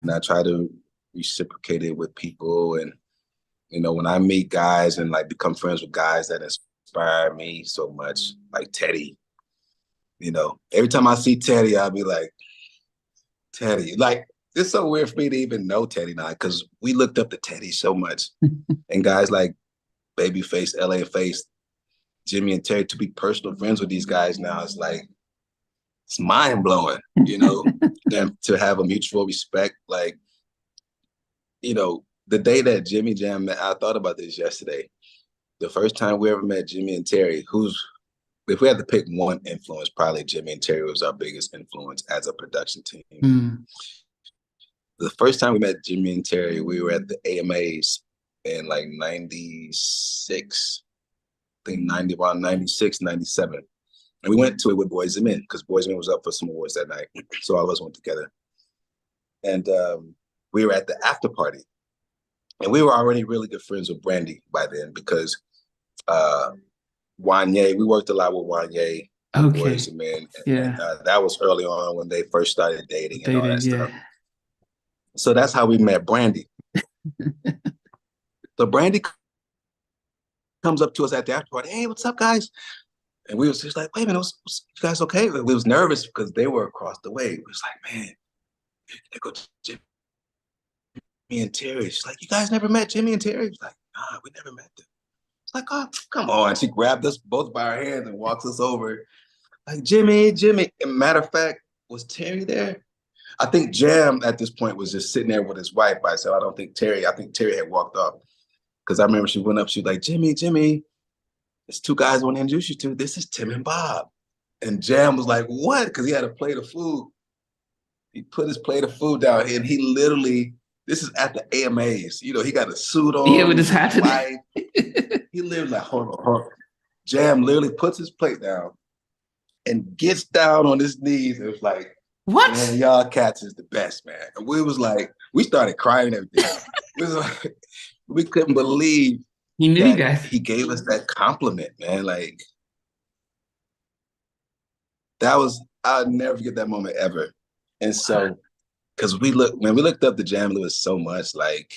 I try to reciprocate it with people. And, when I meet guys and like become friends with guys that inspire me so much, like Teddy, every time I see Teddy, I'll be like, Teddy, like, it's so weird for me to even know Teddy now because we looked up to Teddy so much. And guys like Babyface, LA Face, Jimmy and Terry, to be personal friends with these guys now, it's like, it's mind blowing, and to have a mutual respect. Like, the day that Jimmy Jam met, I thought about this yesterday. The first time we ever met Jimmy and Terry, if we had to pick one influence, probably Jimmy and Terry was our biggest influence as a production team. Mm. The first time we met Jimmy and Terry, we were at the AMAs in like 96, I think around 96, 97. And we went to it with Boys and Men because Boys and Men was up for some awards that night. So all of us went together. And we were at the after party. And we were already really good friends with Brandy by then because Wanye, we worked a lot with Wanye, Boys and Men. And that was early on when they first started dating and all that stuff. So that's how we met Brandy. So Brandy comes up to us at the after party. Hey, what's up, guys? And we was just like, wait a minute, you guys okay? We was nervous because they were across the way. We was like, man, they go Jimmy and Terry. She's like, you guys never met Jimmy and Terry? He's like, nah, we never met them. It's like, oh, come on. She grabbed us both by our hands and walks us over. Like, Jimmy. And matter of fact, was Terry there? I think Jam at this point was just sitting there with his wife by himself. I think Terry had walked off. Because I remember she went up, she was like, Jimmy, there's two guys I want to introduce you to. This is Tim and Bob. And Jam was like, what? Because he had a plate of food. He put his plate of food down and he literally, this is at the AMAs. He got a suit on. Yeah, with his hat. He literally like, hold on. Jam literally puts his plate down and gets down on his knees and was like, what? Man, y'all cats is the best, man. And we started crying and everything. It was like, we couldn't believe he knew you guys. He gave us that compliment, man. Like, I'll never forget that moment ever. And so, because we looked up to Jam Lewis so much, like,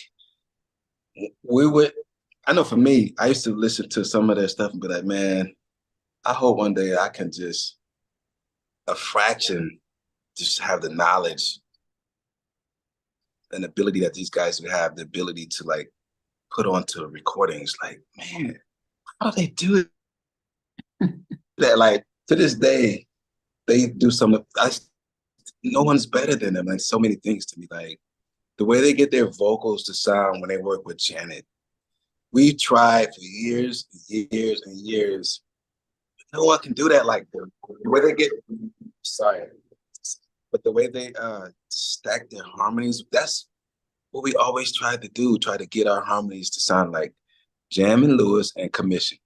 I know for me, I used to listen to some of their stuff and be like, man, I hope one day I can just have the knowledge and ability that these guys would have, the ability to like put onto recordings. Like, man, how do they do it? That like to this day, they do no one's better than them. Like so many things to me. Like the way they get their vocals to sound when they work with Janet. We tried for years and years and years. No one can do that like the way they get. Sorry. But the way they stack their harmonies, that's what we always tried to do, try to get our harmonies to sound like Jam and Lewis and Commission.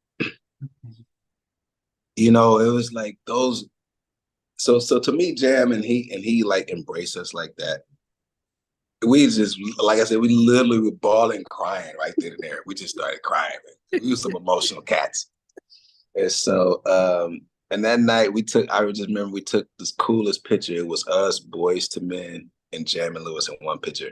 It was like those. So to me, Jam and he like embrace us like that. We just, like I said, we literally were bawling, crying right then and there. We just started crying. Man. We were some emotional cats. And so, and that night I just remember we took this coolest picture. It was us, Boys to Men, and Jam and Lewis in one picture.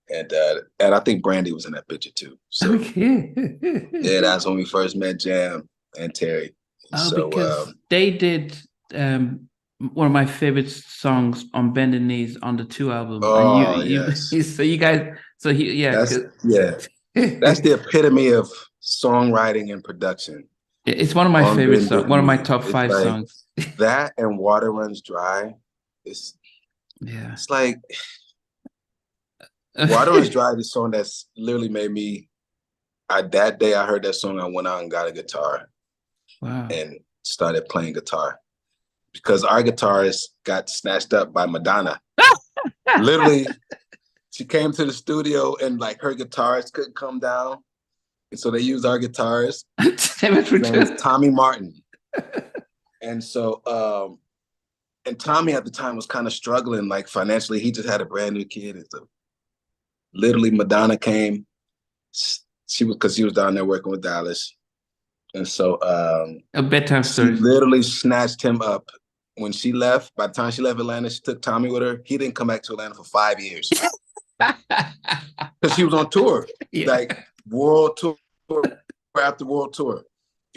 And I think Brandy was in that picture too. So yeah, that's when we first met Jam and Terry. Because they did one of my favorite songs on Bending Knees on the 2 album. Oh, yes. So you guys, that's the epitome of songwriting and production. It's one of my favorite songs, one of my top 5 songs. That and Water Runs Dry. It's like Water Runs Dry, the song that's literally made me, that day I heard that song, I went out and got a guitar. Wow. And started playing guitar. Because our guitarist got snatched up by Madonna. Literally, she came to the studio and like her guitarist couldn't come down. And so they used our guitarist. His name was Tommy Martin. And so, and Tommy at the time was kind of struggling, like financially. He just had a brand new kid. And so literally Madonna came. Because she was down there working with Dallas. And so a bedtime story. She literally snatched him up when she left. By the time she left Atlanta, she took Tommy with her. He didn't come back to Atlanta for 5 years. because she was on tour, like world tour after world tour.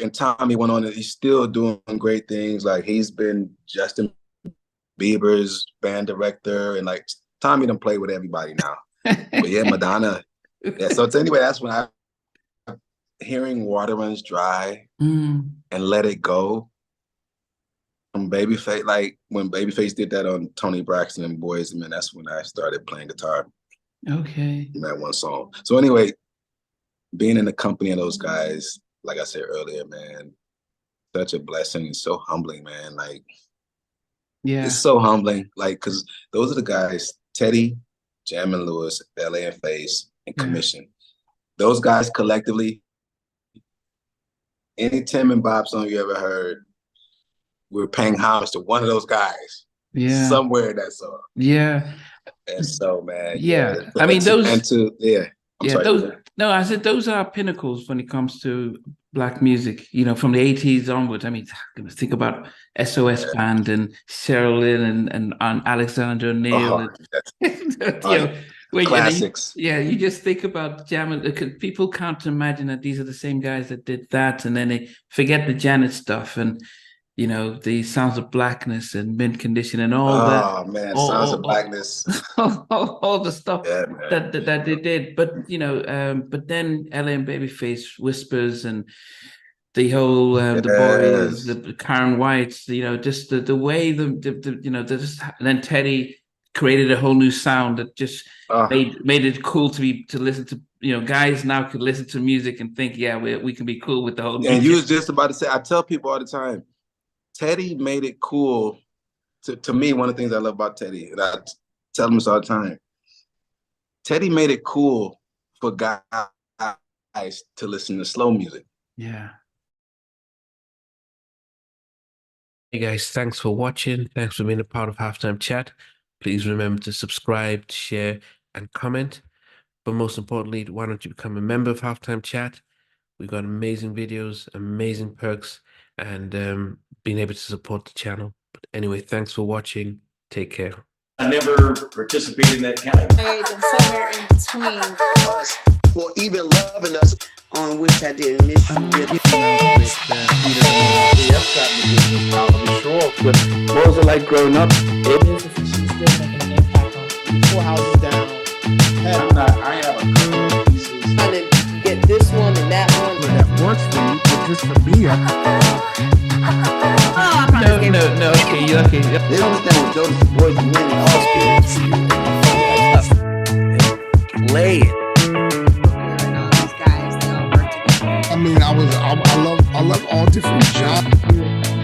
And Tommy went on, and he's still doing great things. Like he's been Justin Bieber's band director, and like Tommy done play with everybody now. But yeah, Madonna. Yeah. So anyway, that's when I hearing Water Runs Dry and Let It Go from Babyface. Like when Babyface did that on Tony Braxton and Boys and Men, that's when I started playing guitar. Okay. In that one song. So anyway, being in the company of those guys, like I said earlier, man, such a blessing. It's so humbling, man. Like, it's so humbling. Like, because those are the guys, Teddy, Jam and Lewis, LA and Face, and Commission. Those guys collectively, any Tim and Bob song you ever heard, we're paying homage to one of those guys. Yeah. Somewhere in that song. Yeah. And so, man. Yeah. I mean, those. And to, I said those are pinnacles when it comes to Black music, you know, from the 80s onwards. I mean, think about SOS Band and Cheryl Lynn and Alexander O'Neill. Classics. You just think about jamming. People can't imagine that these are the same guys that did that, and then they forget the Janet stuff and, you know, the Sounds of Blackness and Mint Condition and all that. Oh man, Sounds of Blackness. all the stuff that they did. But you know, but then LA and Babyface, Whispers, and the whole the boys, the Karen Whites, you know, just the way the you know, and then Teddy created a whole new sound that just made it cool to listen to. You know, guys now can listen to music and think, we can be cool with the whole music. And you was just about to say, I tell people all the time, Teddy made it cool. To me, one of the things I love about Teddy, and I tell them this all the time, Teddy made it cool for guys to listen to slow music. Yeah. Hey guys, thanks for watching. Thanks for being a part of Halftime Chat. Please remember to subscribe, share, and comment. But most importantly, why don't you become a member of Halftime Chat? We've got amazing videos, amazing perks, and being able to support the channel. But anyway, thanks for watching. Take care. I never participated in that category. Somewhere in between us for even loving us, on which I didn't miss you with. What was it like growing up? She's still making an impact on 4 houses down. I have a couple of pieces. Trying to get this one and that one. That works for you, but just for me, No. Okay, you're okay. They don't understand what Jonas Boys and men and all spirits. Play it. I mean, I love all different genres.